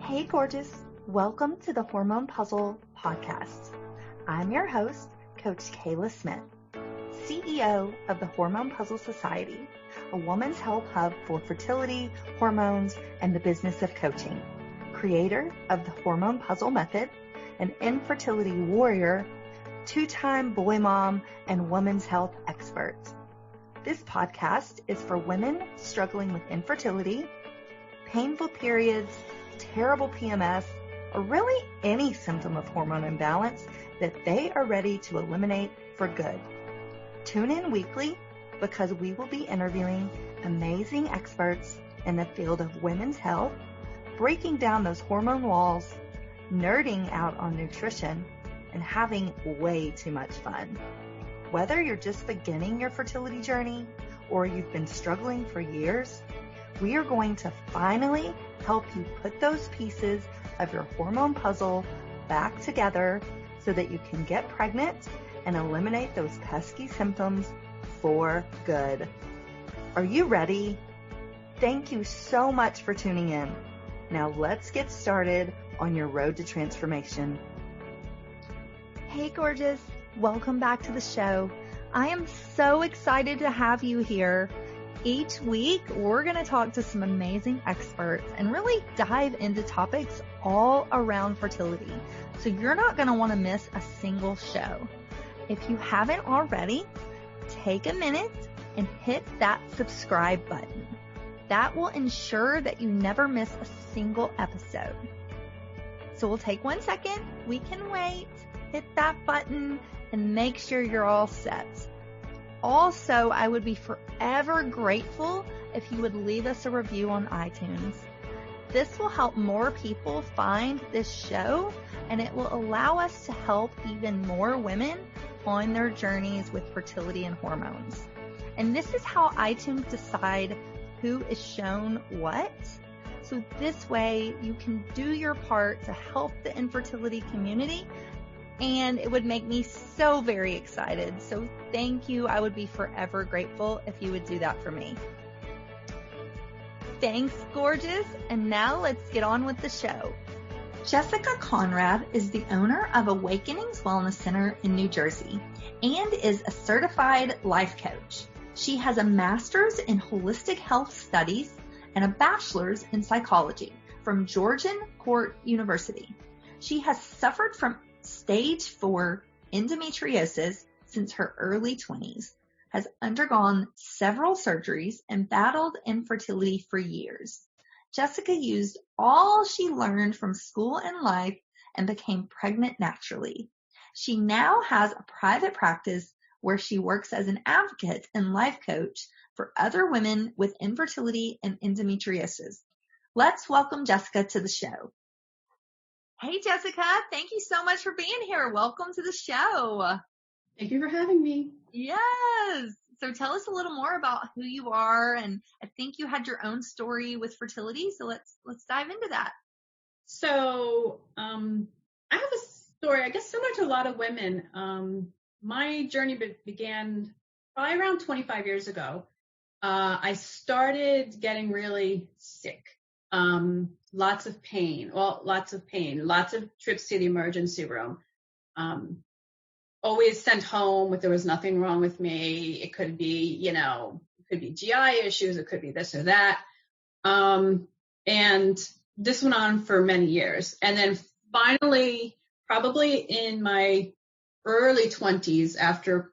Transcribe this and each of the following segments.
Hey gorgeous, welcome to the Hormone P.U.Z.Z.L.E Podcast. I'm your host, Coach Kayla Smith, CEO of the Hormone P.U.Z.Z.L Society, a woman's health hub for fertility, hormones, and the business of coaching, creator of the Hormone P.U.Z.Z.L method, an infertility warrior, two-time boy mom, and women's health expert. This podcast is for women struggling with infertility, painful periods, terrible PMS, or really any symptom of hormone imbalance that they are ready to eliminate for good. Tune in weekly because we will be interviewing amazing experts in the field of women's health, breaking down those hormone walls, nerding out on nutrition, and having way too much fun. Whether you're just beginning your fertility journey or you've been struggling for years, we are going to finally help you put those pieces of your hormone puzzle back together so that you can get pregnant and eliminate those pesky symptoms for good. Are you ready? Thank you so much for tuning in. Now let's get started on your road to transformation. Hey gorgeous, welcome back to the show. I am so excited to have you here. Each week, we're going to talk to some amazing experts and really dive into topics all around fertility. So you're not going to want to miss a single show. If you haven't already, take a minute and hit that subscribe button. That will ensure that you never miss a single episode. So we'll take 1 second. We can wait. Hit that button and make sure you're all set. Also, I would be forever grateful if you would leave us a review on iTunes. This will help more people find this show, and it will allow us to help even more women on their journeys with fertility and hormones. And this is how iTunes decide who is shown what. So this way you can do your part to help the infertility community, and it would make me so very excited. So thank you. I would be forever grateful if you would do that for me. Thanks, gorgeous. And now let's get on with the show. Jessica Conrad is the owner of Awakenings Wellness Center in New Jersey and is a certified life coach. She has a master's in holistic health studies and a bachelor's in psychology from Georgian Court University. She has suffered from Stage IV Endometriosis since her early 20s, has undergone several surgeries, and battled infertility for years. Jessica used all she learned from school and life and became pregnant naturally. She now has a private practice where she works as an advocate and life coach for other women with infertility and endometriosis. Let's welcome Jessica to the show. Hey, Jessica, thank you so much for being here. Welcome to the show. Thank you for having me. Yes. So tell us a little more about who you are. And I think you had your own story with fertility. So let's dive into that. So I have a story, I guess, similar to a lot of women. My journey began probably around 25 years ago. I started getting really sick. Lots of pain, lots of trips to the emergency room, always sent home if there was nothing wrong with me. It could be, it could be GI issues. It could be this or that. And this went on for many years. And then finally, probably in my early 20s, after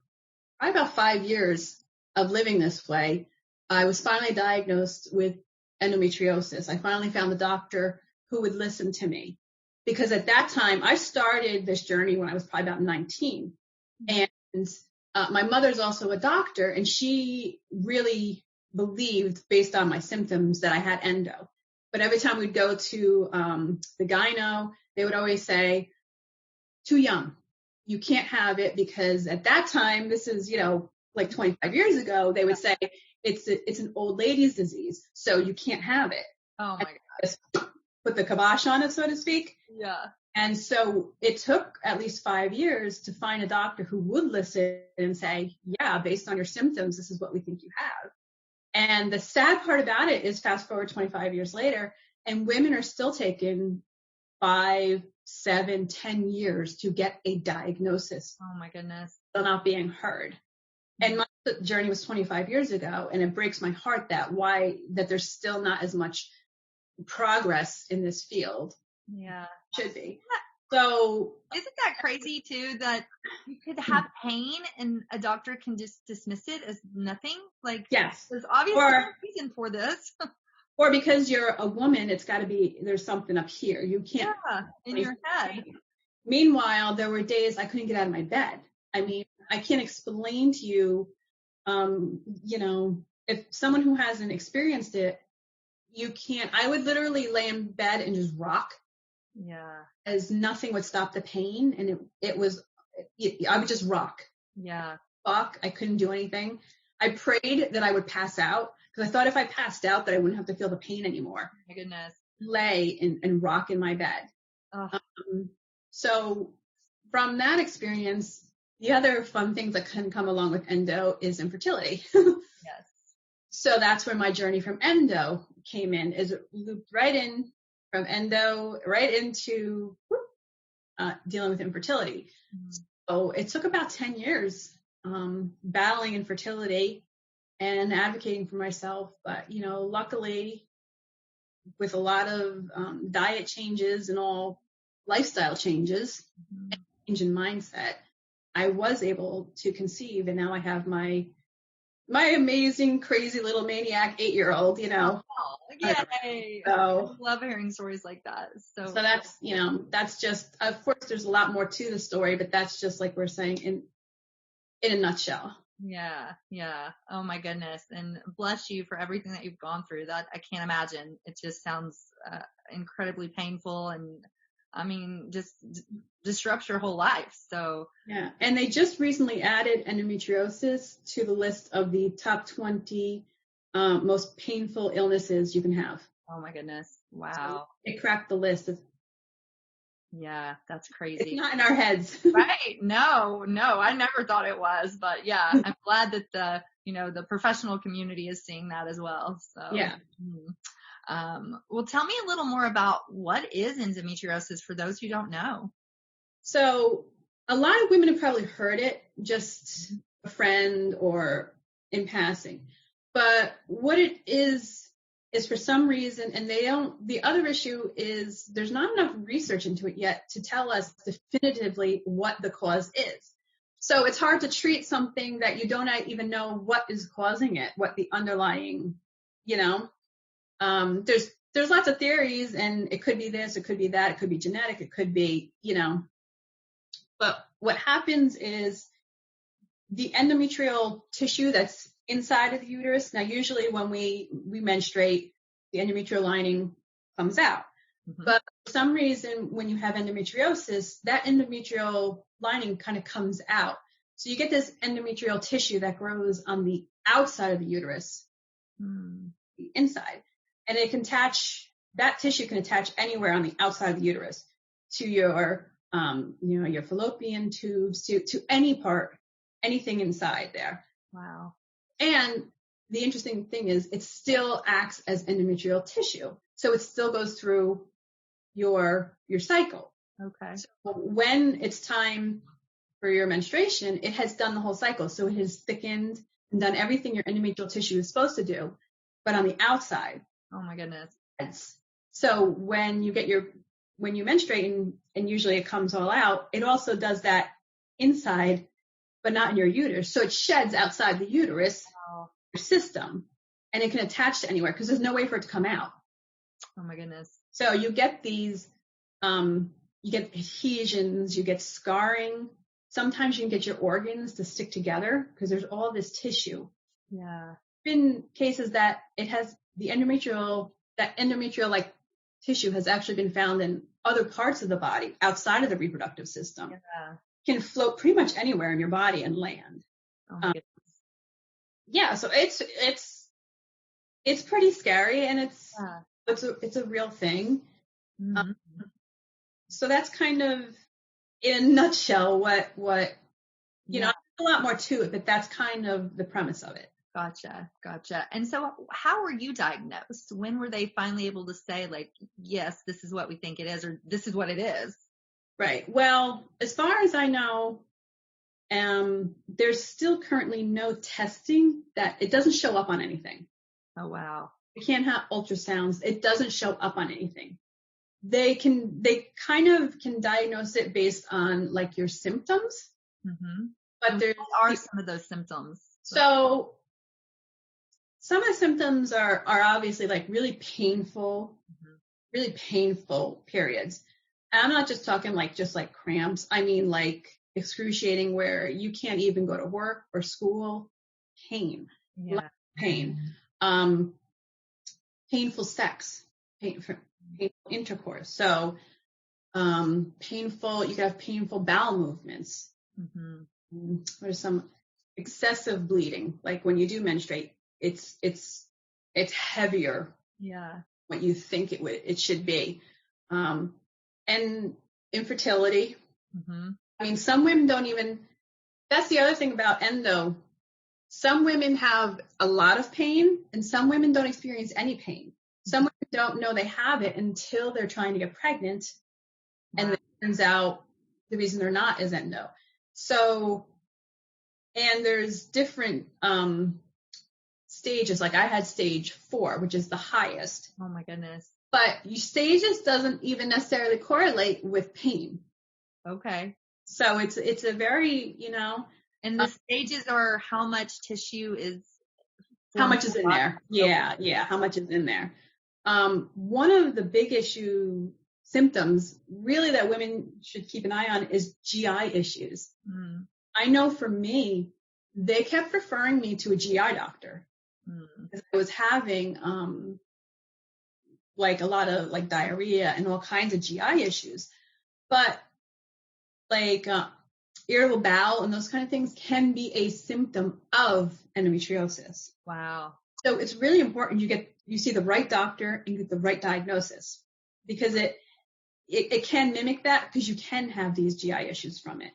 probably about 5 years of living this way, I was finally diagnosed with endometriosis. I finally found the doctor who would listen to me, because at that time I started this journey when I was probably about 19, and my mother's also a doctor, and she really believed, based on my symptoms, that I had endo. But every time we'd go to the gyno, they would always say, too young, you can't have it, because at that time, this is, like 25 years ago, they would say, it's an old lady's disease, so you can't have it. Oh my gosh. Put the kibosh on it, so to speak. Yeah. And so it took at least 5 years to find a doctor who would listen and say, yeah, based on your symptoms, this is what we think you have. And the sad part about it is, fast forward 25 years later, And women are still taking 5, 7, 10 years to get a diagnosis. Oh my goodness. Still not being heard. And my journey was 25 years ago, and it breaks my heart that there's still not as much progress in this field. Yeah. Should be. So isn't that crazy too, that you could have pain and a doctor can just dismiss it as nothing? Like, yes, there's obviously a reason for this. Or because you're a woman, it's got to be, there's something up here. You can't. Yeah, in your head. Meanwhile, there were days I couldn't get out of my bed. I mean, I can't explain to you, you know, if someone who hasn't experienced it, you can't. I would literally lay in bed and just rock. Yeah. As nothing would stop the pain. And I would just rock. Yeah. Fuck. I couldn't do anything. I prayed that I would pass out, because I thought if I passed out that I wouldn't have to feel the pain anymore. Oh my goodness. Lay and rock in my bed. So from that experience, the other fun things that can come along with endo is infertility. Yes. So that's where my journey from endo came in, is looped right in from endo right into dealing with infertility. Mm-hmm. So it took about 10 years battling infertility and advocating for myself. But, you know, luckily, with a lot of diet changes and all lifestyle changes, mm-hmm. and change in mindset, I was able to conceive. And now I have my amazing, crazy little maniac 8-year-old, you know. Oh, yay. So, I love hearing stories like that. So that's, you know, that's just, of course, there's a lot more to the story, but that's just like we're saying in a nutshell. Yeah. Yeah. Oh my goodness. And bless you for everything that you've gone through. That I can't imagine. It just sounds incredibly painful, and I mean, just disrupts your whole life. So yeah. And they just recently added endometriosis to the list of the top 20 most painful illnesses you can have. Oh my goodness. Wow. So it cracked the list. Yeah, that's crazy. It's not in our heads. Right. No, I never thought it was, but yeah, I'm glad that the professional community is seeing that as well. So yeah. Well, tell me a little more about what is endometriosis for those who don't know. So a lot of women have probably heard it, just a friend or in passing. But what it is for some reason, and the other issue is there's not enough research into it yet to tell us definitively what the cause is. So it's hard to treat something that you don't even know what is causing it, what the underlying, you know. There's lots of theories, and it could be this, it could be that, it could be genetic, it could be, you know. But what happens is the endometrial tissue that's inside of the uterus. Now, usually when we menstruate, the endometrial lining comes out. Mm-hmm. But for some reason, when you have endometriosis, that endometrial lining kind of comes out. So you get this endometrial tissue that grows on the outside of the uterus, the inside. And that tissue can attach anywhere on the outside of the uterus to your, your fallopian tubes, to any part, anything inside there. Wow. And the interesting thing is it still acts as endometrial tissue. So it still goes through your cycle. Okay. So when it's time for your menstruation, it has done the whole cycle. So it has thickened and done everything your endometrial tissue is supposed to do, but on the outside. Oh my goodness. So when you menstruate and usually it comes all out, it also does that inside, but not in your uterus. So it sheds outside the uterus, your system, and it can attach to anywhere because there's no way for it to come out. Oh my goodness. So you get these, you get adhesions, you get scarring. Sometimes you can get your organs to stick together because there's all this tissue. Yeah. Been cases that it has endometrial like tissue has actually been found in other parts of the body outside of the reproductive system. Yeah. Can float pretty much anywhere in your body and land. Oh my goodness. Yeah, so it's pretty scary, and it's a real thing. Mm-hmm. So that's kind of in a nutshell what you know. There's a lot more to it, but that's kind of the premise of it. Gotcha. And so how were you diagnosed? When were they finally able to say, like, yes, this is what we think it is, or this is what it is? Right. Well, as far as I know, there's still currently no testing that it doesn't show up on anything. Oh, wow. You can't have ultrasounds. It doesn't show up on anything. They kind of can diagnose it based on like your symptoms. Mm-hmm. But what are some of those symptoms? So some of the symptoms are obviously like really painful periods. And I'm not just talking like just like cramps. I mean like excruciating where you can't even go to work or school. Pain. Painful sex, painful intercourse. So painful, you can have painful bowel movements. Mm-hmm. There's some excessive bleeding, like when you do menstruate, it's heavier. Yeah. What you think it should be. And infertility. Mm-hmm. I mean, some women don't even, that's the other thing about endo. Some women have a lot of pain and some women don't experience any pain. Some women don't know they have it until they're trying to get pregnant. Wow. And it turns out the reason they're not is endo. So, and there's different stages. Like I had stage 4, which is the highest. Oh my goodness. But stages doesn't even necessarily correlate with pain. Okay. So it's a very, And the stages are how much tissue is. How much is in there? Yeah. How much is in there? One of the big symptoms really that women should keep an eye on is GI issues. Mm. I know for me, they kept referring me to a GI doctor because I was having like a lot of like diarrhea and all kinds of GI issues. But like irritable bowel and those kind of things can be a symptom of endometriosis. Wow. So it's really important you see the right doctor and get the right diagnosis because it can mimic that because you can have these GI issues from it.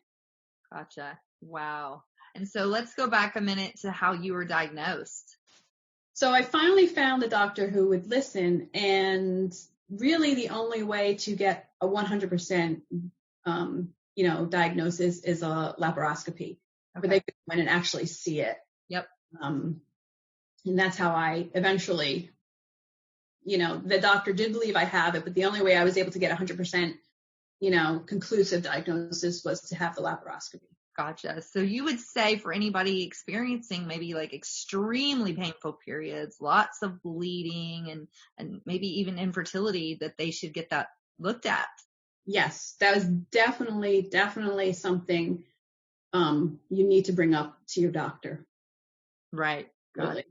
Gotcha. Wow. And so let's go back a minute to how you were diagnosed. So I finally found a doctor who would listen, and really the only way to get a 100% diagnosis is a laparoscopy, where they can go in and actually see it. Yep. And that's how I eventually, the doctor did believe I have it, but the only way I was able to get 100%, conclusive diagnosis was to have the laparoscopy. Gotcha. So you would say for anybody experiencing maybe like extremely painful periods, lots of bleeding and maybe even infertility, that they should get that looked at. Yes, that was definitely something you need to bring up to your doctor. Right. Really.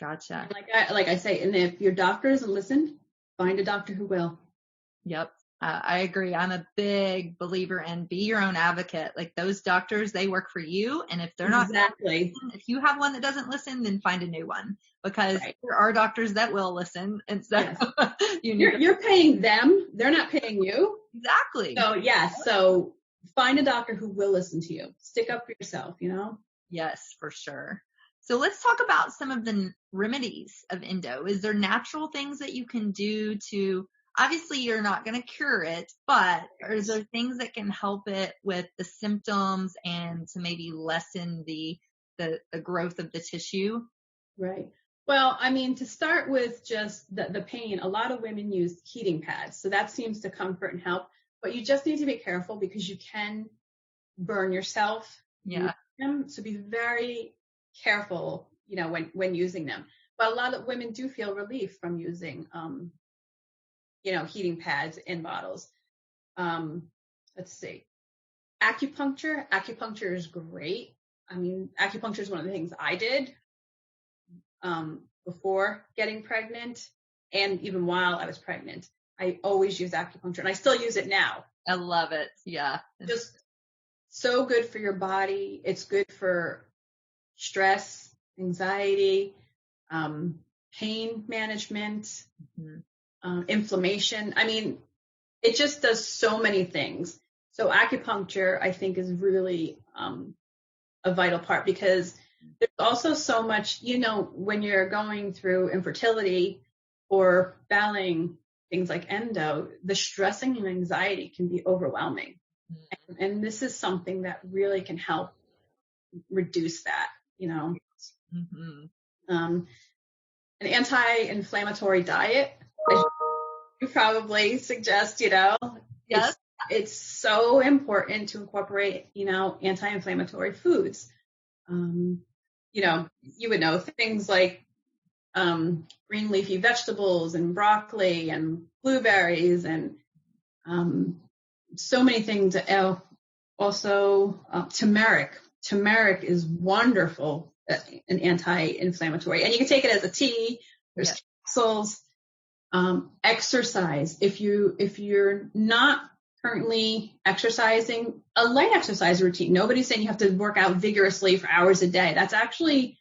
Gotcha. Like I say, and if your doctor doesn't listen, find a doctor who will. Yep. I agree. I'm a big believer in be your own advocate. Like those doctors, they work for you. And if they're not, if you have one that doesn't listen, then find a new one, because there are doctors that will listen. And so you're paying them. They're not paying you. Exactly. So find a doctor who will listen to you. Stick up for yourself, Yes, for sure. So let's talk about some of the remedies of endo. Is there natural things that you can do to, obviously you're not going to cure it, but are there things that can help it with the symptoms and to maybe lessen the growth of the tissue? Right. Well, I mean, to start with just the pain, a lot of women use heating pads. So that seems to comfort and help, but you just need to be careful because you can burn yourself. Yeah. So be very careful, when using them. But a lot of women do feel relief from using, heating pads in bottles. Let's see. Acupuncture. Acupuncture is great. I mean, acupuncture is one of the things I did before getting pregnant and even while I was pregnant. I always use acupuncture and I still use it now. I love it. Yeah. Just so good for your body. It's good for stress, anxiety, pain management, inflammation. I mean, it just does so many things. So acupuncture, I think, is really a vital part because There's also so much, when you're going through infertility or battling things like endo, the stressing and anxiety can be overwhelming. And this is something that really can help reduce that, An anti-inflammatory diet, you probably suggest, Yes. It's so important to incorporate, anti-inflammatory foods. You would know things like green leafy vegetables and broccoli and blueberries and so many things. Also, turmeric. Turmeric is wonderful, an anti-inflammatory, and you can take it as a tea. There's capsules. Exercise. If you're not currently exercising, a light exercise routine. Nobody's saying you have to work out vigorously for hours a day. That's actually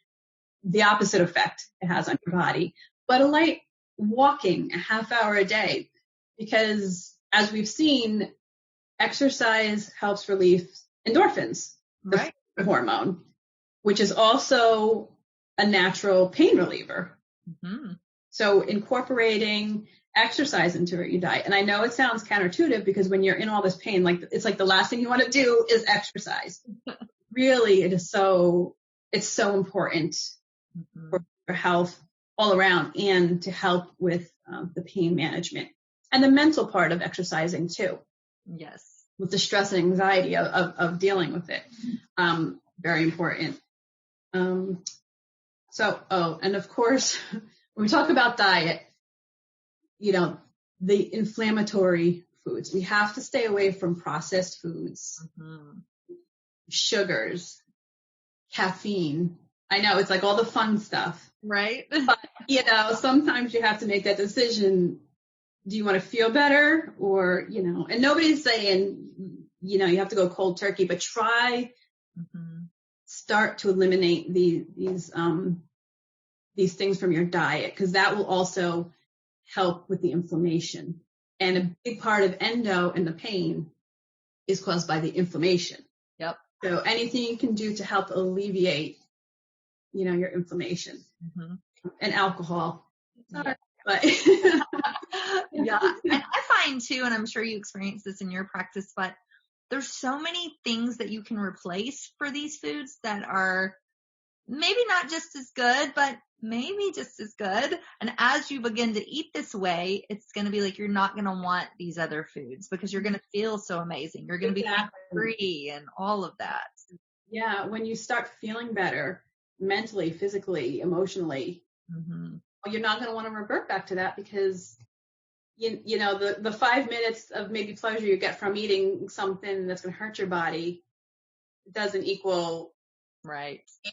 the opposite effect it has on your body. But a light walking, a half hour a day, because as we've seen, exercise helps relieve endorphins, right, the hormone, which is also a natural pain reliever. Mm-hmm. So incorporating exercise into your diet. And I know it sounds counterintuitive because when you're in all this pain, it's like the last thing you want to do is exercise. Really, it's so important for health all around and to help with the pain management and the mental part of exercising too. Yes. With the stress and anxiety of dealing with it. Very important. And of course, when we talk about diet, the inflammatory foods, we have to stay away from processed foods, sugars, caffeine. I know it's like all the fun stuff. Right. But, sometimes you have to make that decision. Do you want to feel better or, and nobody's saying, you have to go cold turkey, but try start to eliminate these things from your diet, because that will also help with the inflammation. And a big part of endo and the pain is caused by the inflammation. Yep. So anything you can do to help alleviate, your inflammation and alcohol. Yeah. But yeah. And I find too, and I'm sure you experience this in your practice, but there's so many things that you can replace for these foods that are maybe not just as good, but maybe just as good. And as you begin to eat this way, it's going to be like you're not going to want these other foods because you're going to feel so amazing. You're going to be free and all of that. Yeah, when you start feeling better mentally, physically, emotionally, you're not going to want to revert back to that because the 5 minutes of maybe pleasure you get from eating something that's going to hurt your body doesn't equal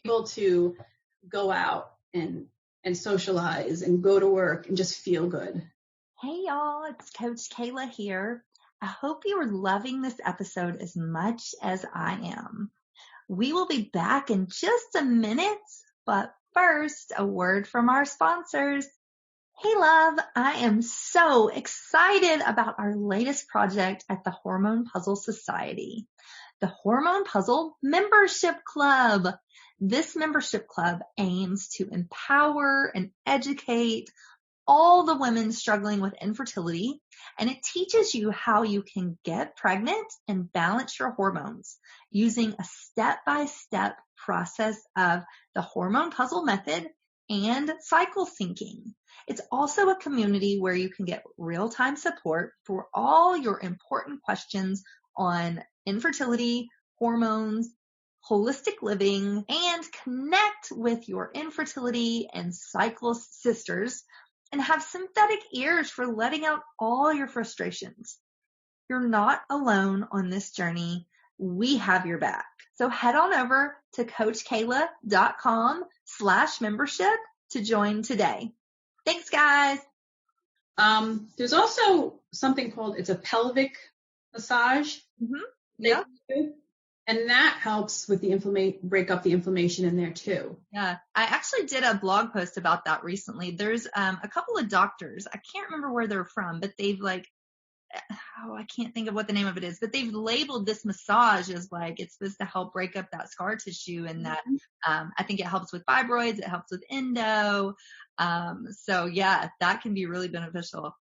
able to go out and socialize and go to work and just feel good. Hey y'all, it's Coach Kayla here. I hope you are loving this episode as much as I am. We will be back in just a minute, but first, a word from our sponsors. Hey love, I am so excited about our latest project at the Hormone P.U.Z.Z.L.E Society, the Hormone P.U.Z.Z.L Membership Club. This membership club aims to empower and educate all the women struggling with infertility, and it teaches you how you can get pregnant and balance your hormones using a step-by-step process of the Hormone P.U.Z.Z.L method and cycle syncing. It's also a community where you can get real-time support for all your important questions on infertility, hormones, holistic living, and connect with your infertility and cycle sisters and have synthetic ears for letting out all your frustrations. You're not alone on this journey. We have your back. So head on over to coachkayla.com/membership to join today. Thanks, guys. There's also something called, it's a pelvic massage. Yeah. And that helps with the break up the inflammation in there too. Yeah. I actually did a blog post about that recently. There's a couple of doctors. I can't remember where they're from, but they've I can't think of what the name of it is, but they've labeled this massage as like, it's supposed to help break up that scar tissue, and that, I think it helps with fibroids. It helps with endo. So yeah, that can be really beneficial.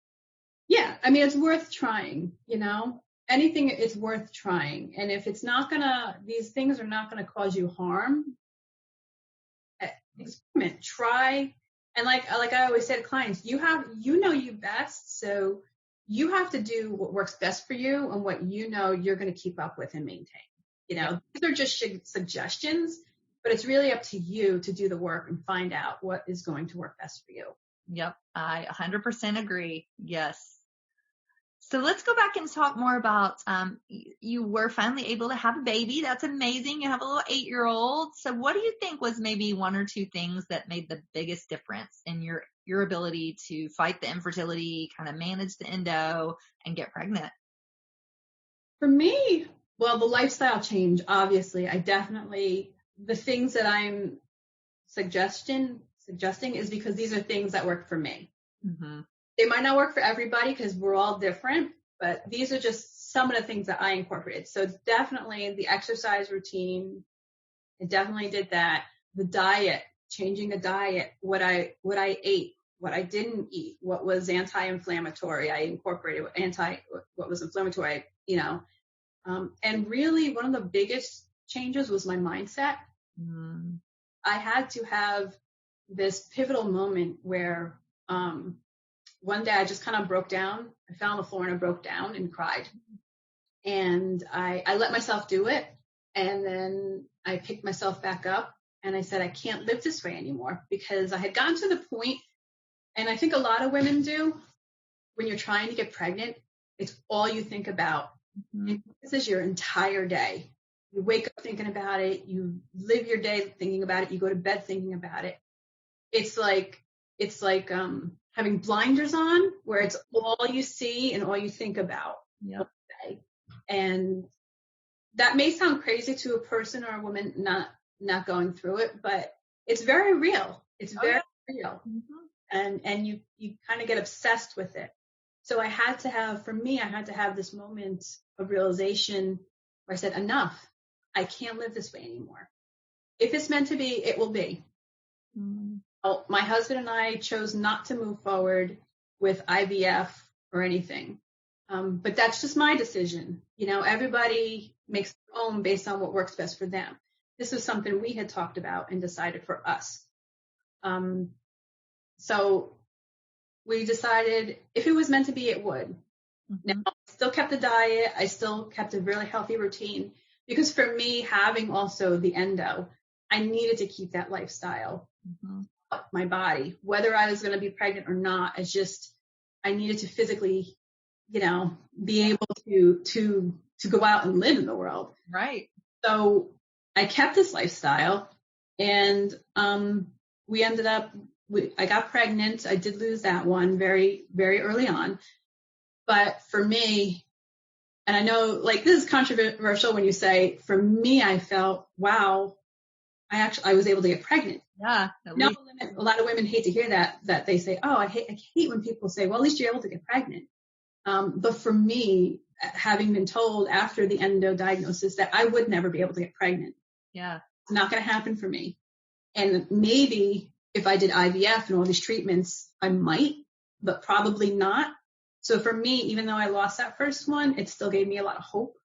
Yeah. I mean, it's worth trying, anything is worth trying. And if it's not these things are not going to cause you harm, experiment, try. And like I always say to clients, you know you best. So you have to do what works best for you and what you're going to keep up with and maintain. These are just suggestions, but it's really up to you to do the work and find out what is going to work best for you. Yep. I 100% agree. Yes. So let's go back and talk more about, you were finally able to have a baby. That's amazing. You have a little 8-year-old. So what do you think was maybe 1 or 2 things that made the biggest difference in your ability to fight the infertility, kind of manage the endo, and get pregnant? For me, well, the lifestyle change, obviously. The things that I'm suggesting is because these are things that work for me. Mm-hmm. They might not work for everybody because we're all different, but these are just some of the things that I incorporated. So definitely the exercise routine. I definitely did that. The diet, changing the diet, what I ate, what I didn't eat, what was anti-inflammatory. I incorporated what was inflammatory, and really one of the biggest changes was my mindset. Mm. I had to have this pivotal moment where, one day I just kind of broke down. I fell on the floor and I broke down and cried. And I let myself do it. And then I picked myself back up and I said, I can't live this way anymore, because I had gotten to the point, and I think a lot of women do, when you're trying to get pregnant, it's all you think about. Mm-hmm. This is your entire day. You wake up thinking about it. You live your day thinking about it. You go to bed thinking about it. It's like having blinders on, where it's all you see and all you think about. Yep. And that may sound crazy to a person or a woman not going through it, but it's very real. It's very real. Mm-hmm. And you kind of get obsessed with it. So I had to have this moment of realization where I said, enough. I can't live this way anymore. If it's meant to be, it will be. Mm-hmm. Well, my husband and I chose not to move forward with IVF or anything. But that's just my decision. Everybody makes their own based on what works best for them. This is something we had talked about and decided for us. So we decided if it was meant to be, it would. Mm-hmm. Now, I still kept the diet. I still kept a really healthy routine, because for me, having also the endo, I needed to keep that lifestyle. Mm-hmm. My body, whether I was going to be pregnant or not, I needed to physically, be able to go out and live in the world. Right. So I kept this lifestyle, and we ended up, I got pregnant. I did lose that one very, very early on. But for me, and I know this is controversial when you say, for me, I felt, wow, I was able to get pregnant. Yeah. A lot of women hate to hear that they say, oh, I hate when people say, well, at least you're able to get pregnant. But for me, having been told after the endo diagnosis that I would never be able to get pregnant. Yeah. It's not going to happen for me. And maybe if I did IVF and all these treatments, I might, but probably not. So for me, even though I lost that first one, it still gave me a lot of hope.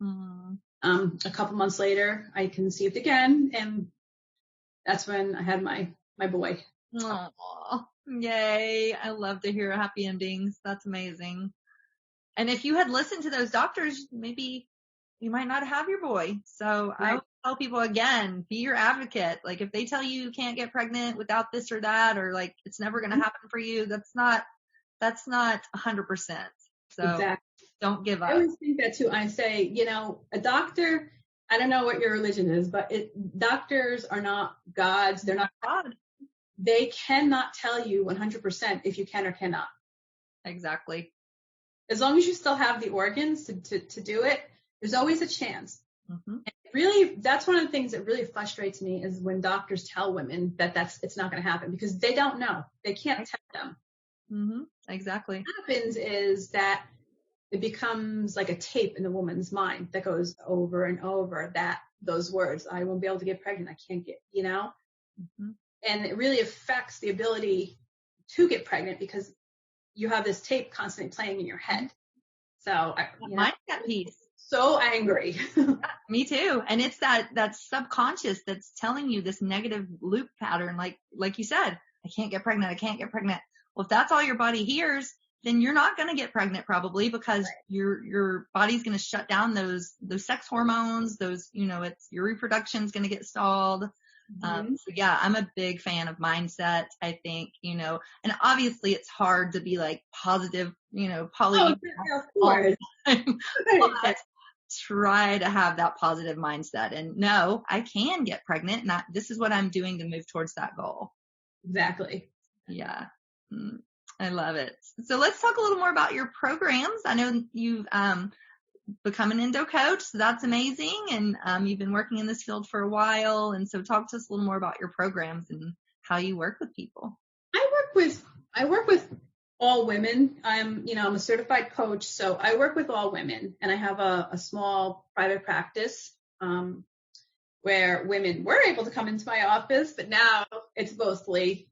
Mm-hmm. A couple months later, I conceived again, and that's when I had my boy. Aww. Yay. I love to hear happy endings. That's amazing. And if you had listened to those doctors, maybe you might not have your boy. So right. I would tell people again, be your advocate. If they tell you can't get pregnant without this or that, or it's never going to happen for you, that's not 100%. So exactly. Don't give up. I always think that too. I say, a doctor, I don't know what your religion is, but doctors are not gods. They're not God. They cannot tell you 100% if you can or cannot. Exactly. As long as you still have the organs to do it, there's always a chance. Mm-hmm. And really, that's one of the things that really frustrates me is when doctors tell women that it's not going to happen, because they don't know. They can't tell them. Mm-hmm. Exactly. What happens is that it becomes like a tape in the woman's mind that goes over and over, that those words, I won't be able to get pregnant. I can't get, Mm-hmm. and it really affects the ability to get pregnant because you have this tape constantly playing in your head. So mindset piece. So angry. Me too. And it's that subconscious that's telling you this negative loop pattern. Like you said, I can't get pregnant. I can't get pregnant. Well, if that's all your body hears, then you're not going to get pregnant probably because your body's going to shut down those sex hormones, it's your reproduction's going to get stalled. Mm-hmm. So yeah, I'm a big fan of mindset. I think, and obviously it's hard to be like positive, poly of course. but try to have that positive mindset and no, I can get pregnant. And this is what I'm doing to move towards that goal. Exactly. Yeah. I love it. So let's talk a little more about your programs. I know you've become an endo coach, so that's amazing. And you've been working in this field for a while. And so talk to us a little more about your programs and how you work with people. I work with all women. I'm a certified coach, so I work with all women, and I have a small private practice where women were able to come into my office, but now it's mostly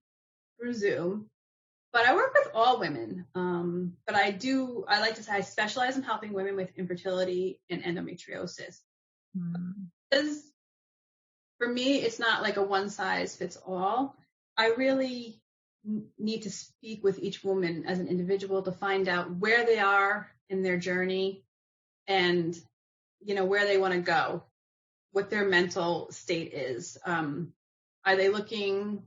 through Zoom. But I work with all women. But I like to say I specialize in helping women with infertility and endometriosis. Because for me, it's not like a one size fits all. I really need to speak with each woman as an individual to find out where they are in their journey and, where they want to go, what their mental state is. Are they looking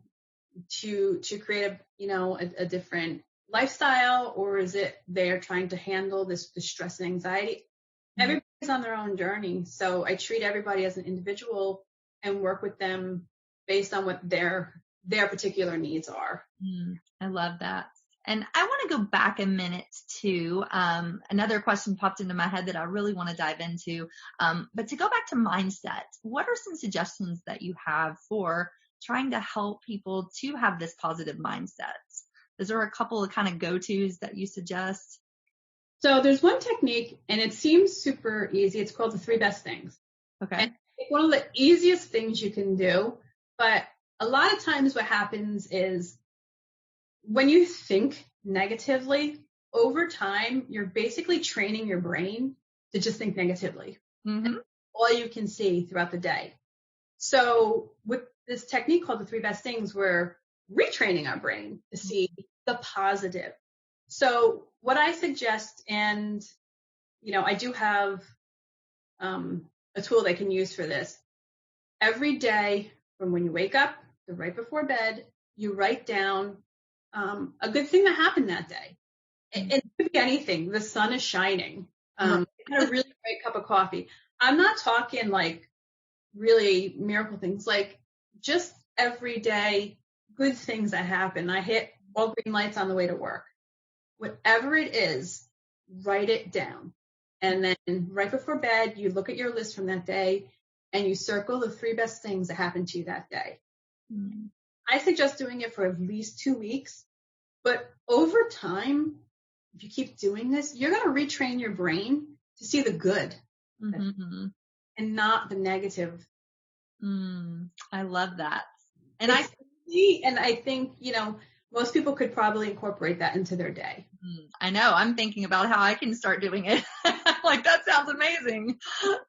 to create a different lifestyle, or is it they're trying to handle this stress and anxiety? Everybody's on their own journey. So I treat everybody as an individual and work with them based on what their particular needs are. I love that. And I want to go back a minute to another question popped into my head that I really want to dive into. But to go back to mindset, what are some suggestions that you have for trying to help people to have this positive mindset? Is there a couple of kind of go-tos that you suggest? So there's one technique, and it seems super easy. It's called the 3 best things. Okay. And it's one of the easiest things you can do. But a lot of times what happens is when you think negatively, over time, you're basically training your brain to just think negatively. Mm-hmm. All you can see throughout the day. So with this technique called the 3 best things, we're retraining our brain to see the positive. So what I suggest, and, I do have a tool they can use for this. Every day from when you wake up to right before bed, you write down a good thing that happened that day. It could be anything. The sun is shining. Had a really great cup of coffee. I'm not talking like really miracle things, like just every day, good things that happen. I hit all green lights on the way to work. Whatever it is, write it down. And then right before bed, you look at your list from that day and you circle the 3 best things that happened to you that day. I suggest doing it for at least 2 weeks. But over time, if you keep doing this, you're going to retrain your brain to see the good and not the negative. I love that. And I think, most people could probably incorporate that into their day. I know. I'm thinking about how I can start doing it. Like, that sounds amazing.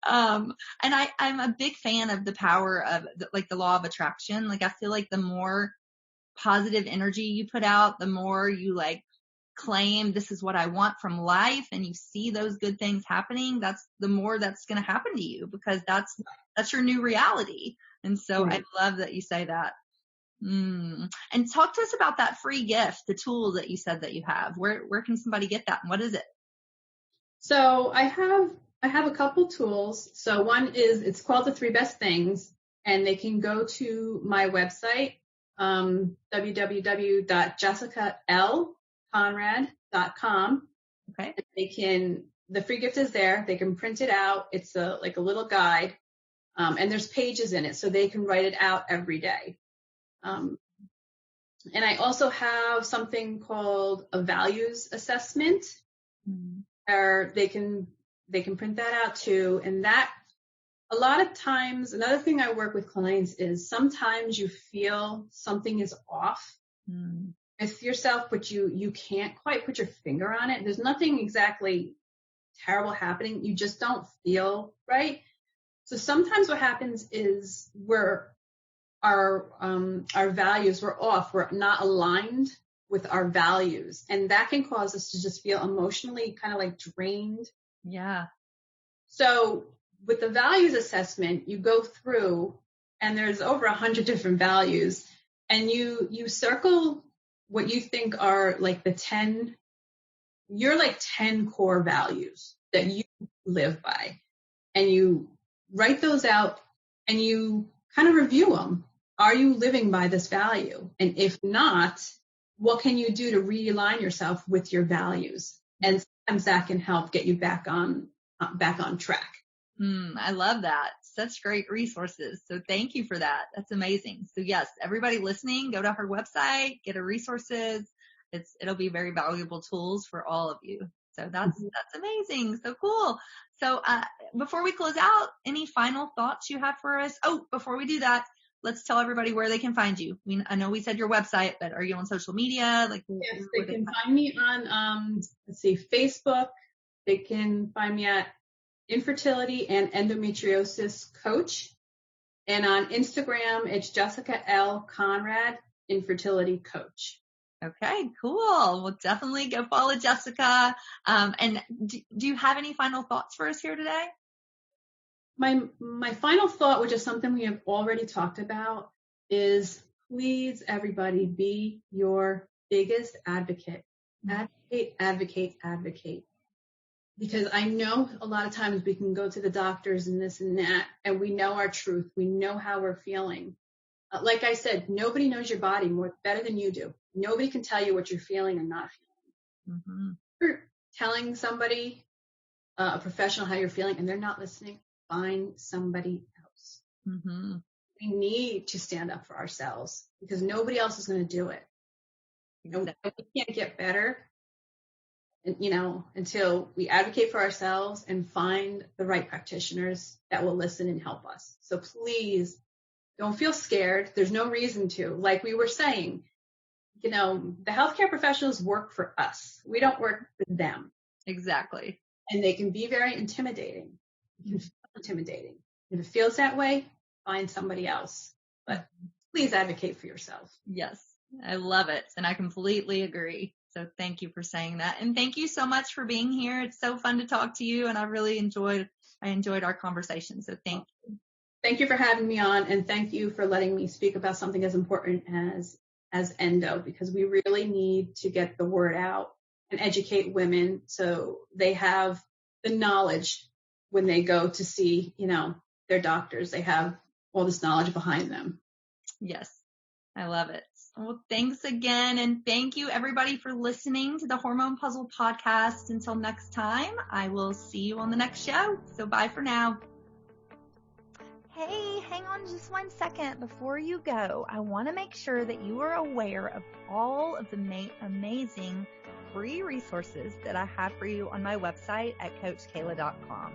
And I'm a big fan of the power of the law of attraction. Like, I feel like the more positive energy you put out, the more you claim this is what I want from life, and you see those good things happening, the more that's going to happen to you, because that's your new reality. And so I love that you say that. And talk to us about that free gift, the tool that you said that you have. Where can somebody get that, and what is it? So I have a couple tools. So one is, it's called the 3 best things, and they can go to my website, www.jessica.Conrad.com. Okay. The free gift is there. They can print it out. It's a little guide. And there's pages in it, so they can write it out every day. And I also have something called a values assessment. or they can print that out too. And that, a lot of times, another thing I work with clients is sometimes you feel something is off with yourself, but you can't quite put your finger on it. There's nothing exactly terrible happening. You just don't feel right. So sometimes what happens is our values were off. We're not aligned with our values. And that can cause us to just feel emotionally kind of like drained. Yeah. So with the values assessment, you go through and there's over 100 different values, and you circle what you think are like the 10 core values that you live by. And you write those out and you kind of review them. Are you living by this value? And if not, what can you do to realign yourself with your values? And sometimes that can help get you back on track. I love that. Such great resources. So thank you for that. That's amazing. So yes, everybody listening, go to her website, get her resources. It'll be very valuable tools for all of you. So that's amazing. So cool. So, before we close out, any final thoughts you have for us? Oh, before we do that, let's tell everybody where they can find you. I know we said your website, but are you on social media? Yes, they can find me on, Facebook. They can find me at Infertility and Endometriosis Coach. And on Instagram, it's Jessica L Conrad, Infertility Coach. Okay, cool. We'll definitely go follow Jessica. And do you have any final thoughts for us here today? My final thought, which is something we have already talked about, is please, everybody, be your biggest advocate. Advocate. Because I know a lot of times we can go to the doctors and this and that, and we know our truth. We know how we're feeling. Like I said, nobody knows your body better than you do. Nobody can tell you what you're feeling and not feeling. Mm-hmm. You're telling somebody, a professional, how you're feeling, and they're not listening, find somebody else. Mm-hmm. We need to stand up for ourselves because nobody else is going to do it. Exactly. We can't get better, until we advocate for ourselves and find the right practitioners that will listen and help us. So please don't feel scared. There's no reason to. Like we were saying, the healthcare professionals work for us. We don't work for them. Exactly. And they can be very intimidating. It can feel intimidating. If it feels that way, find somebody else. But please advocate for yourself. Yes, I love it. And I completely agree. So thank you for saying that. And thank you so much for being here. It's so fun to talk to you. And I really enjoyed our conversation. So thank you. Thank you for having me on. And thank you for letting me speak about something as important as endo, because we really need to get the word out and educate women so they have the knowledge when they go to see, their doctors. They have all this knowledge behind them. Yes, I love it. Well, thanks again. And thank you everybody for listening to the Hormone P.U.Z.Z.L Podcast. Until next time, I will see you on the next show. So bye for now. Hey, hang on just 1 second before you go. I want to make sure that you are aware of all of the amazing free resources that I have for you on my website at CoachKayla.com.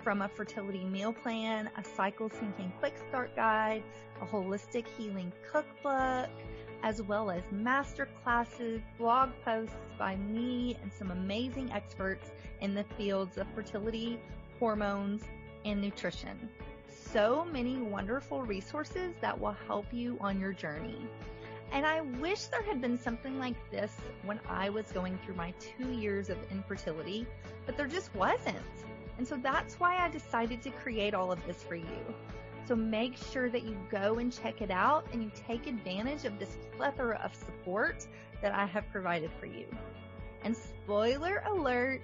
From a fertility meal plan, a cycle syncing quick start guide, a holistic healing cookbook, as well as master classes, blog posts by me and some amazing experts in the fields of fertility, hormones, and nutrition. So many wonderful resources that will help you on your journey. And I wish there had been something like this when I was going through my 2 years of infertility, but there just wasn't. And so that's why I decided to create all of this for you. So make sure that you go and check it out and you take advantage of this plethora of support that I have provided for you. And spoiler alert,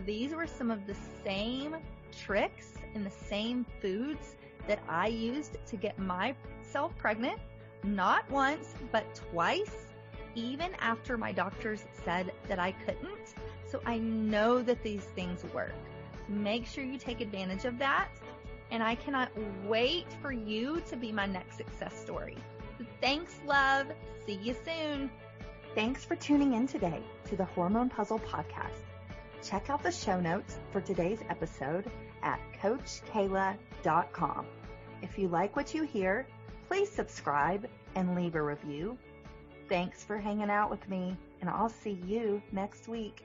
these were some of the same tricks and the same foods that I used to get myself pregnant, not once, but twice, even after my doctors said that I couldn't. So I know that these things work. Make sure you take advantage of that. And I cannot wait for you to be my next success story. So thanks, love. See you soon. Thanks for tuning in today to the Hormone P.U.Z.Z.L Podcast. Check out the show notes for today's episode at CoachKayla.com. If you like what you hear, please subscribe and leave a review. Thanks for hanging out with me, and I'll see you next week.